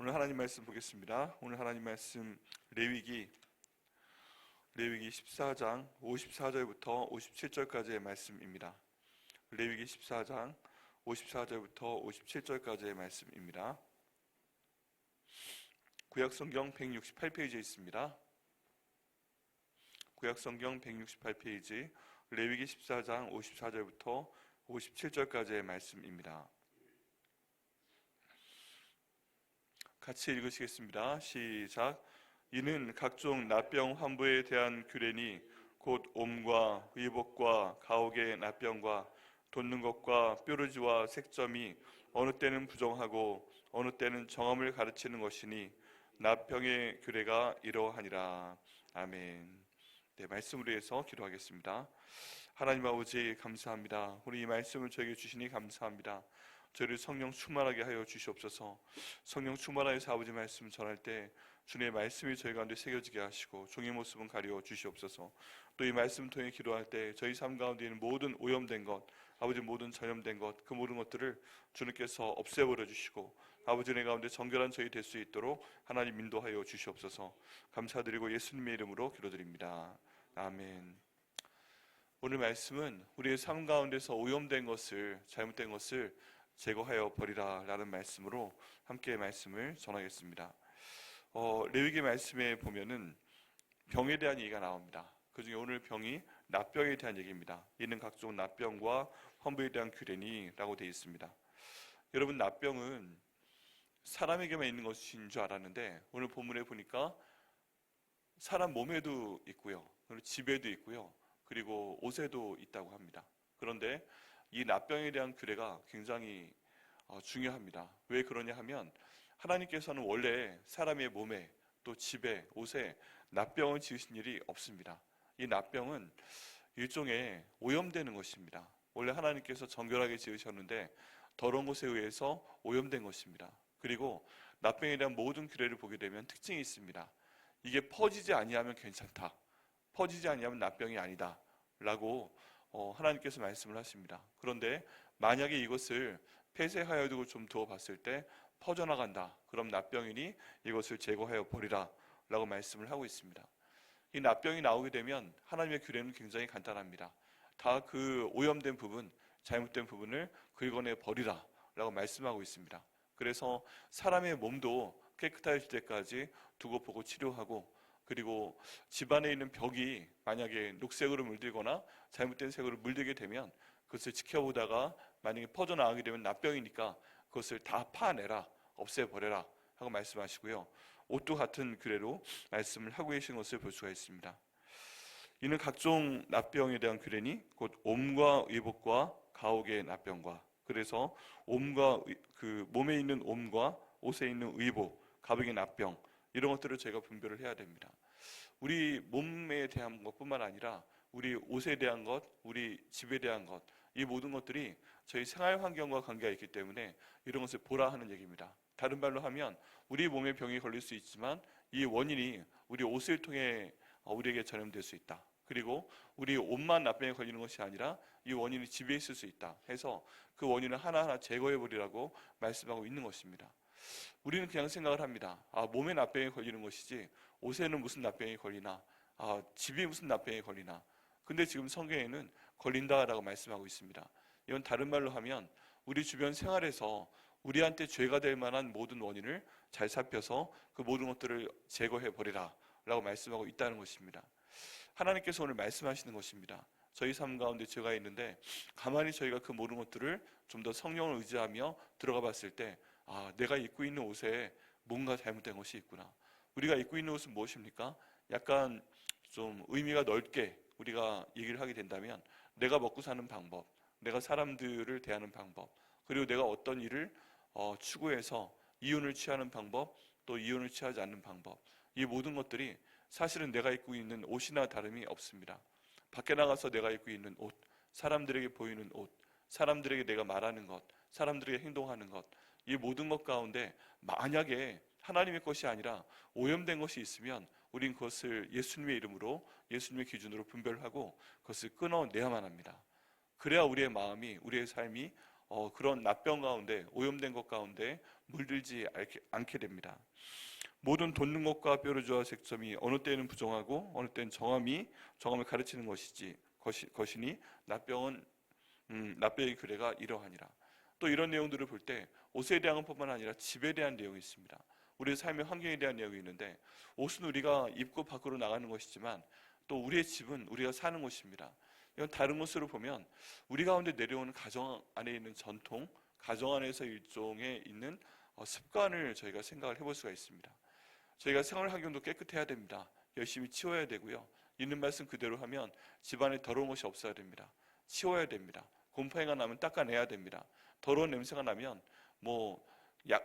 오늘 하나님 말씀 보겠습니다. 오늘 하나님 말씀 레위기 14장 54절부터 57절까지의 말씀입니다. 레위기 14장 54절부터 57절까지의 말씀입니다. 구약성경 168페이지에 있습니다. 구약성경 168페이지 레위기 14장 54절부터 57절까지의 말씀입니다. 같이 읽으시겠습니다. 시작. 이는 각종 납병 환부에 대한 규례니 곧 옴과 의복과 가옥의 납병과 돋는 것과 뾰루지와 색점이 어느 때는 부정하고 어느 때는 정함을 가르치는 것이니 납병의 규례가 이러하니라. 아멘. 네, 말씀을 위해서 기도하겠습니다. 하나님 아버지 감사합니다. 우리 이 말씀을 저에게 주시니 감사합니다. 저를 성령 충만하게 하여 주시옵소서. 성령 충만하여서 아버지 말씀 전할 때 주님의 말씀이 저희 가운데 새겨지게 하시고 종의 모습은 가려 주시옵소서. 또 이 말씀 통해 기도할 때 저희 삶 가운데 있는 모든 오염된 것, 아버지 모든 전염된 것, 그 모든 것들을 주님께서 없애버려 주시고 아버지 내 가운데 정결한 저희 될 수 있도록 하나님 인도하여 주시옵소서. 감사드리고 예수님의 이름으로 기도드립니다. 아멘. 오늘 말씀은 우리의 삶 가운데서 오염된 것을, 잘못된 것을 제거하여 버리라 라는 말씀으로 함께 말씀을 전하겠습니다. 레위기 말씀에 보면은 병에 대한 얘기가 나옵니다. 그 중에 오늘 병이 납병에 대한 얘기입니다. 이는 각종 납병과 환부에 대한 규례니 라고 되어 있습니다. 여러분, 납병은 사람에게만 있는 것인 줄 알았는데 오늘 본문에 보니까 사람 몸에도 있고요, 그리고 집에도 있고요, 그리고 옷에도 있다고 합니다. 그런데 이 납병에 대한 규례가 굉장히 중요합니다. 왜 그러냐 하면 하나님께서는 원래 사람의 몸에 또 집에 옷에 납병을 지으신 일이 없습니다. 이 납병은 일종의 오염되는 것입니다. 원래 하나님께서 정결하게 지으셨는데 더러운 것에 의해서 오염된 것입니다. 그리고 납병에 대한 모든 규례를 보게 되면 특징이 있습니다. 이게 퍼지지 아니하면 괜찮다, 퍼지지 아니하면 납병이 아니다 라고 하나님께서 말씀을 하십니다. 그런데 만약에 이것을 폐쇄하여 두고 좀 두어 봤을 때 퍼져나간다, 그럼 납병이니 이것을 제거하여 버리라 라고 말씀을 하고 있습니다. 이 납병이 나오게 되면 하나님의 규례는 굉장히 간단합니다. 다 그 오염된 부분, 잘못된 부분을 긁어내 버리라 라고 말씀하고 있습니다. 그래서 사람의 몸도 깨끗해질 때까지 두고 보고 치료하고, 그리고 집안에 있는 벽이 만약에 녹색으로 물들거나 잘못된 색으로 물들게 되면 그것을 지켜보다가 만약에 퍼져나가게 되면 납병이니까 그것을 다 파내라, 없애버려라 하고 말씀하시고요. 옷도 같은 규례로 말씀을 하고 계신 것을 볼 수가 있습니다. 이는 각종 납병에 대한 규례니 곧 옴과 의복과 가옥의 납병과, 그래서 옴과 그 몸에 있는 옴과 옷에 있는 의복, 가옥의 납병, 이런 것들을 제가 분별을 해야 됩니다. 우리 몸에 대한 것뿐만 아니라 우리 옷에 대한 것, 우리 집에 대한 것, 이 모든 것들이 저희 생활 환경과 관계가 있기 때문에 이런 것을 보라 하는 얘기입니다. 다른 말로 하면 우리 몸에 병이 걸릴 수 있지만 이 원인이 우리 옷을 통해 우리에게 전염될 수 있다. 그리고 우리 옷만 납병에 걸리는 것이 아니라 이 원인이 집에 있을 수 있다 해서 그 원인을 하나하나 제거해버리라고 말씀하고 있는 것입니다. 우리는 그냥 생각을 합니다. 몸에 납병이 걸리는 것이지 옷에는 무슨 납병이 걸리나, 집에 무슨 납병이 걸리나. 근데 지금 성경에는 걸린다라고 말씀하고 있습니다. 이건 다른 말로 하면 우리 주변 생활에서 우리한테 죄가 될 만한 모든 원인을 잘 살펴서 그 모든 것들을 제거해버리라 라고 말씀하고 있다는 것입니다. 하나님께서 오늘 말씀하시는 것입니다. 저희 삶 가운데 죄가 있는데 가만히 저희가 그 모든 것들을 좀 더 성령을 의지하며 들어가 봤을 때 내가 입고 있는 옷에 뭔가 잘못된 것이 있구나. 우리가 입고 있는 옷은 무엇입니까? 약간 좀 의미가 넓게 우리가 얘기를 하게 된다면 내가 먹고 사는 방법, 내가 사람들을 대하는 방법, 그리고 내가 어떤 일을 추구해서 이윤을 취하는 방법, 또 이윤을 취하지 않는 방법, 이 모든 것들이 사실은 내가 입고 있는 옷이나 다름이 없습니다. 밖에 나가서 내가 입고 있는 옷, 사람들에게 보이는 옷, 사람들에게 내가 말하는 것, 사람들에게 행동하는 것, 이 모든 것 가운데 만약에 하나님의 것이 아니라 오염된 것이 있으면 우린 그것을 예수님의 이름으로, 예수님의 기준으로 분별하고 그것을 끊어내야만 합니다. 그래야 우리의 마음이, 우리의 삶이 그런 납병 가운데, 오염된 것 가운데 물들지 않게 됩니다. 모든 돋는 것과 뾰루지와 쟁점이 어느 때는 부정하고 어느 때는 정함을 가르치는 것이니 납병의 규례가 이러하니라. 또 이런 내용들을 볼 때 옷에 대한 것뿐만 아니라 집에 대한 내용이 있습니다. 우리의 삶의 환경에 대한 내용이 있는데, 옷은 우리가 입고 밖으로 나가는 것이지만 또 우리의 집은 우리가 사는 곳입니다. 이건 다른 것으로 보면 우리 가운데 내려오는 가정 안에 있는 전통, 가정 안에서 일종의 있는 습관을 저희가 생각을 해볼 수가 있습니다. 저희가 생활 환경도 깨끗해야 됩니다. 열심히 치워야 되고요. 있는 말씀 그대로 하면 집안에 더러운 것이 없어야 됩니다. 치워야 됩니다. 곰팡이가 나면 닦아내야 됩니다. 더러운 냄새가 나면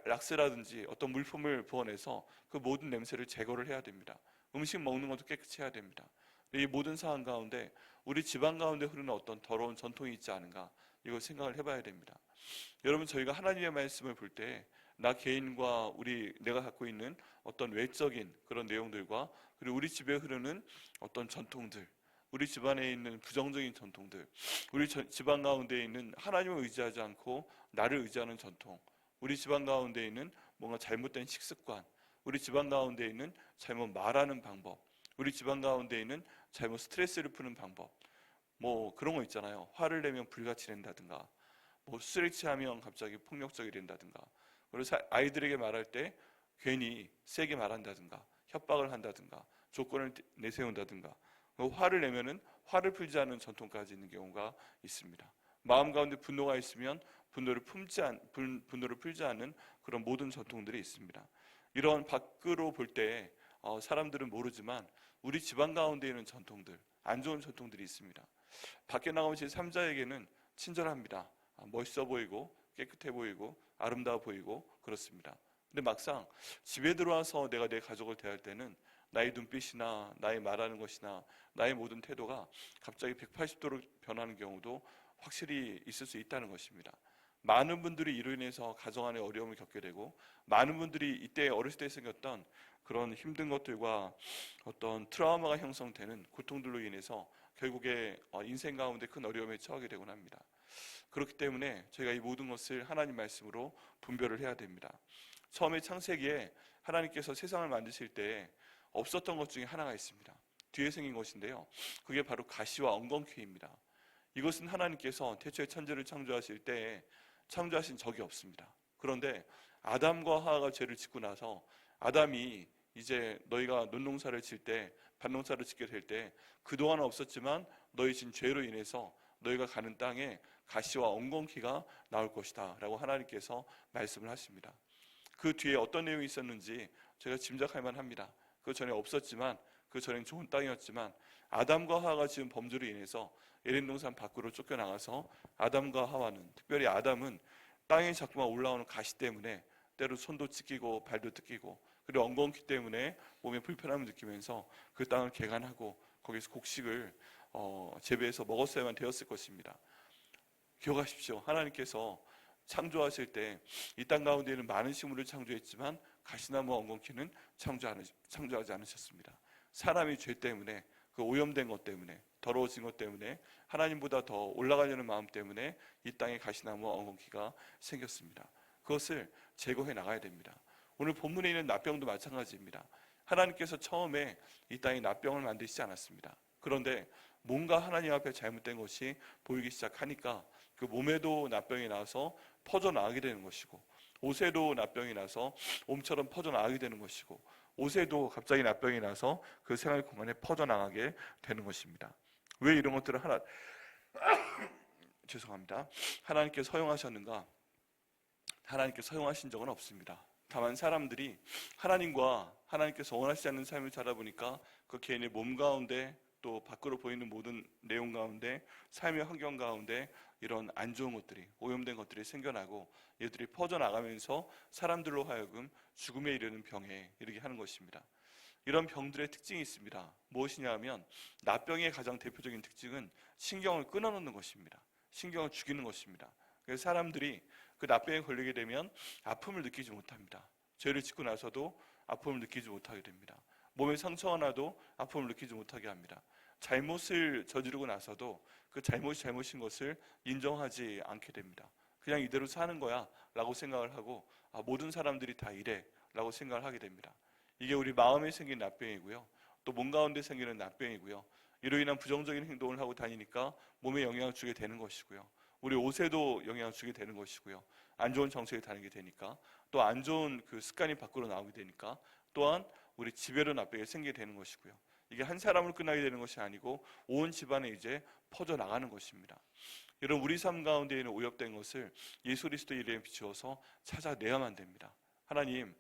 락스라든지 어떤 물품을 부어내서 그 모든 냄새를 제거를 해야 됩니다. 음식 먹는 것도 깨끗이 해야 됩니다. 이 모든 사안 가운데 우리 집안 가운데 흐르는 어떤 더러운 전통이 있지 않은가, 이걸 생각을 해봐야 됩니다. 여러분, 저희가 하나님의 말씀을 볼 때 나 개인과 내가 갖고 있는 어떤 외적인 그런 내용들과, 그리고 우리 집에 흐르는 어떤 전통들, 우리 집안에 있는 부정적인 전통들, 우리 집안 가운데 있는 하나님을 의지하지 않고 나를 의지하는 전통, 우리 집안 가운데 있는 뭔가 잘못된 식습관, 우리 집안 가운데 있는 잘못 말하는 방법, 우리 집안 가운데 있는 잘못 스트레스를 푸는 방법, 그런 거 있잖아요. 화를 내면 불같이 된다든가, 술에 취하면 갑자기 폭력적이 된다든가, 그리고 아이들에게 말할 때 괜히 세게 말한다든가, 협박을 한다든가, 조건을 내세운다든가, 화를 내면은 화를 풀지 않는 전통까지 있는 경우가 있습니다. 마음 가운데 분노가 있으면 분노를 풀지 않는 그런 모든 전통들이 있습니다. 이런 밖으로 볼 때 사람들은 모르지만 우리 집안 가운데 있는 전통들, 안 좋은 전통들이 있습니다. 밖에 나가면 제3자에게는 친절합니다. 멋있어 보이고 깨끗해 보이고 아름다워 보이고 그렇습니다. 근데 막상 집에 들어와서 내가 내 가족을 대할 때는 나의 눈빛이나 나의 말하는 것이나 나의 모든 태도가 갑자기 180도로 변하는 경우도 확실히 있을 수 있다는 것입니다. 많은 분들이 이로 인해서 가정 안에 어려움을 겪게 되고, 많은 분들이 이때 어렸을 때 생겼던 그런 힘든 것들과 어떤 트라우마가 형성되는 고통들로 인해서 결국에 인생 가운데 큰 어려움에 처하게 되곤 합니다. 그렇기 때문에 저희가 이 모든 것을 하나님 말씀으로 분별을 해야 됩니다. 처음에 창세기에 하나님께서 세상을 만드실 때 없었던 것 중에 하나가 있습니다. 뒤에 생긴 것인데요, 그게 바로 가시와 엉겅퀴입니다. 이것은 하나님께서 태초에 천지를 창조하실 때 창조하신 적이 없습니다. 그런데 아담과 하와가 죄를 짓고 나서 아담이 이제 너희가 논농사를 질 때, 밭농사를 짓게 될 때 그동안은 없었지만 너희 진 죄로 인해서 너희가 가는 땅에 가시와 엉겅퀴가 나올 것이다 라고 하나님께서 말씀을 하십니다. 그 뒤에 어떤 내용이 있었는지 제가 짐작할 만합니다. 그 전에 없었지만, 그 전엔 좋은 땅이었지만 아담과 하와가 지은 범죄로 인해서 에덴 동산 밖으로 쫓겨나가서 아담과 하와는, 특별히 아담은 땅에 자꾸만 올라오는 가시 때문에 때로 손도 찢기고 발도 뜯기고, 그리고 엉겅퀴 때문에 몸에 불편함을 느끼면서 그 땅을 개간하고 거기서 곡식을 재배해서 먹었어야만 되었을 것입니다. 기억하십시오. 하나님께서 창조하실 때 이 땅 가운데에는 많은 식물을 창조했지만 가시나무 엉겅퀴는 창조하지 않으셨습니다. 사람이 죄 때문에, 그 오염된 것 때문에, 더러워진 것 때문에, 하나님보다 더 올라가려는 마음 때문에 이 땅에 가시나무 엉겅퀴가 생겼습니다. 그것을 제거해 나가야 됩니다. 오늘 본문에 있는 납병도 마찬가지입니다. 하나님께서 처음에 이 땅에 납병을 만드시지 않았습니다. 그런데 뭔가 하나님 앞에 잘못된 것이 보이기 시작하니까 그 몸에도 납병이 나서 퍼져나가게 되는 것이고, 옷에도 납병이 나서 옴처럼 퍼져나가게 되는 것이고, 옷에도 갑자기 납병이 나서 그 생활 공간에 퍼져나가게 되는 것입니다. 왜 이런 것들을 죄송합니다. 하나님께서 허용하셨는가? 하나님께서 허용하신 적은 없습니다. 다만 사람들이 하나님께서 원하시지 않는 삶을 살아보니까 그 개인의 몸 가운데, 또 밖으로 보이는 모든 내용 가운데, 삶의 환경 가운데 이런 안 좋은 것들이, 오염된 것들이 생겨나고 이들이 퍼져나가면서 사람들로 하여금 죽음에 이르는 병에 이르게 하는 것입니다. 이런 병들의 특징이 있습니다. 무엇이냐 하면, 납병의 가장 대표적인 특징은 신경을 끊어놓는 것입니다. 신경을 죽이는 것입니다. 그래서 사람들이 그 납병에 걸리게 되면 아픔을 느끼지 못합니다. 죄를 짓고 나서도 아픔을 느끼지 못하게 됩니다. 몸에 상처가 나도 아픔을 느끼지 못하게 합니다. 잘못을 저지르고 나서도 그 잘못이 잘못인 것을 인정하지 않게 됩니다. 그냥 이대로 사는 거야 라고 생각을 하고 모든 사람들이 다 이래 라고 생각을 하게 됩니다. 이게 우리 마음에 생긴 납병이고요. 또 몸 가운데 생기는 납병이고요. 이로 인한 부정적인 행동을 하고 다니니까 몸에 영향을 주게 되는 것이고요. 우리 옷에도 영향을 주게 되는 것이고요. 안 좋은 정책에 다니게 되니까, 또 안 좋은 그 습관이 밖으로 나오게 되니까, 또한 우리 집에도 납병이 생기게 되는 것이고요. 이게 한 사람을 끝나게 되는 것이 아니고 온 집안에 이제 퍼져나가는 것입니다. 여러분, 우리 삶 가운데 있는 오염된 것을 예수 그리스도의 이름에 비추어서 찾아내야만 됩니다. 하나님,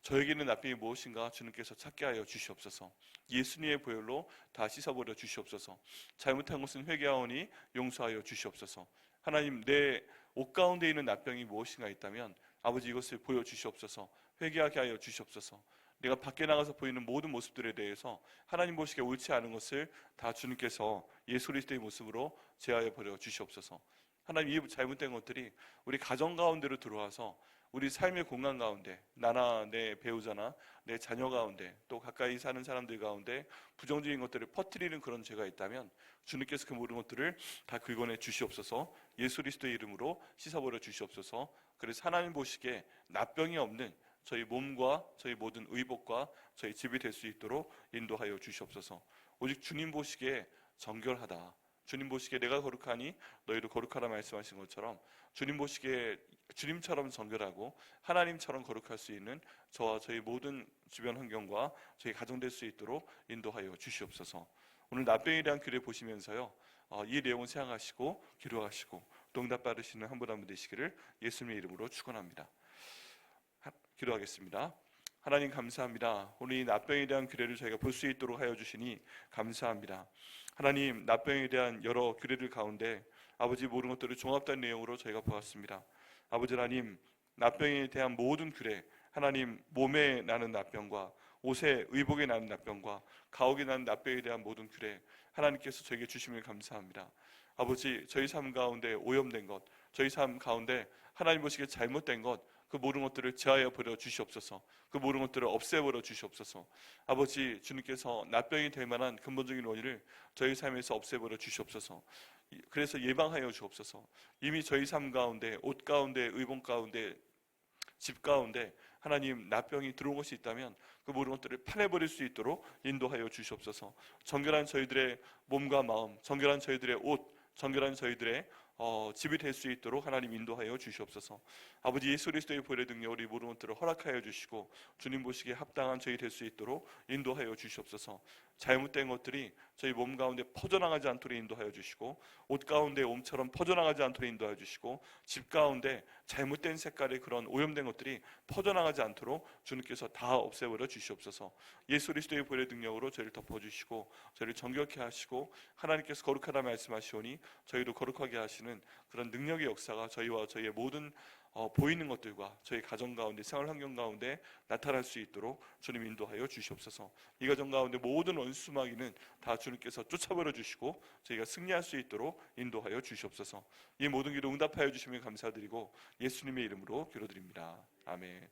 저에게는 납병이 무엇인가 주님께서 찾게 하여 주시옵소서. 예수님의 보혈로 다 씻어버려 주시옵소서. 잘못한 것은 회개하오니 용서하여 주시옵소서. 하나님, 내 옷 가운데 있는 납병이 무엇인가 있다면 아버지 이것을 보여주시옵소서. 회개하게 하여 주시옵소서. 내가 밖에 나가서 보이는 모든 모습들에 대해서 하나님 보시기에 옳지 않은 것을 다 주님께서 예수 그리스도의 모습으로 제하여 버려 주시옵소서. 하나님, 이 잘못된 것들이 우리 가정 가운데로 들어와서 우리 삶의 공간 가운데, 나나 내 배우자나 내 자녀 가운데, 또 가까이 사는 사람들 가운데 부정적인 것들을 퍼뜨리는 그런 죄가 있다면 주님께서 그 모든 것들을 다 긁어내 주시옵소서. 예수 그리스도의 이름으로 씻어버려 주시옵소서. 그래서 하나님 보시기에 납병이 없는 저희 몸과 저희 모든 의복과 저희 집이 될 수 있도록 인도하여 주시옵소서. 오직 주님 보시기에 정결하다, 주님 보시기에 내가 거룩하니 너희도 거룩하다 말씀하신 것처럼 주님 보시기에 주님처럼 정결하고 하나님처럼 거룩할 수 있는 저와 저희 모든 주변 환경과 저희 가정 될 수 있도록 인도하여 주시옵소서. 오늘 납병에 대한 규례 보시면서요, 이 내용을 생각하시고 기도하시고 응답 받으시는 한 분 한 분 되시기를 예수님의 이름으로 축원합니다. 기도하겠습니다. 하나님 감사합니다. 오늘 이 납병에 대한 규례를 저희가 볼 수 있도록 하여 주시니 감사합니다. 하나님, 납병에 대한 여러 규례들 가운데 아버지 모든 것들을 종합된 내용으로 저희가 보았습니다. 아버지 하나님, 납병에 대한 모든 규례, 하나님 몸에 나는 납병과 옷에 의복에 나는 납병과 가옥에 나는 납병에 대한 모든 규례 하나님께서 저에게 주심을 감사합니다. 아버지, 저희 삶 가운데 오염된 것, 저희 삶 가운데 하나님 보시기에 잘못된 것, 그 모든 것들을 제하여 버려 주시옵소서. 그 모든 것들을 없애버려 주시옵소서. 아버지, 주님께서 납병이 될 만한 근본적인 원인을 저희 삶에서 없애버려 주시옵소서. 그래서 예방하여 주옵소서. 이미 저희 삶 가운데, 옷 가운데, 의복 가운데, 집 가운데 하나님 납병이 들어온 것이 있다면 그 모든 것들을 파내버릴 수 있도록 인도하여 주시옵소서. 정결한 저희들의 몸과 마음, 정결한 저희들의 옷, 정결한 저희들의 집이 될 수 있도록 하나님 인도하여 주시옵소서. 아버지, 예수 그리스도의 보혈의 능력으로 이 모든 것들을 허락하여 주시고 주님 보시기에 합당한 저희 될 수 있도록 인도하여 주시옵소서. 잘못된 것들이 저희 몸 가운데 퍼져나가지 않도록 인도하여 주시고, 옷 가운데 옴처럼 퍼져나가지 않도록 인도하여 주시고, 집 가운데 잘못된 색깔의 그런 오염된 것들이 퍼져나가지 않도록 주님께서 다 없애버려 주시옵소서. 예수 그리스도의 보혈의 능력으로 저희를 덮어주시고 저희를 정결케 하시고 하나님께서 거룩하다 말씀하시오니 저희도 거룩하게 하시는 그런 능력의 역사가 저희와 저희의 모든 보이는 것들과 저희 가정 가운데, 생활 환경 가운데 나타날 수 있도록 주님 인도하여 주시옵소서. 이 가정 가운데 모든 원수마귀는 다 주님께서 쫓아버려 주시고 저희가 승리할 수 있도록 인도하여 주시옵소서. 이 모든 기도 응답하여 주시면 감사드리고 예수님의 이름으로 기도드립니다. 아멘.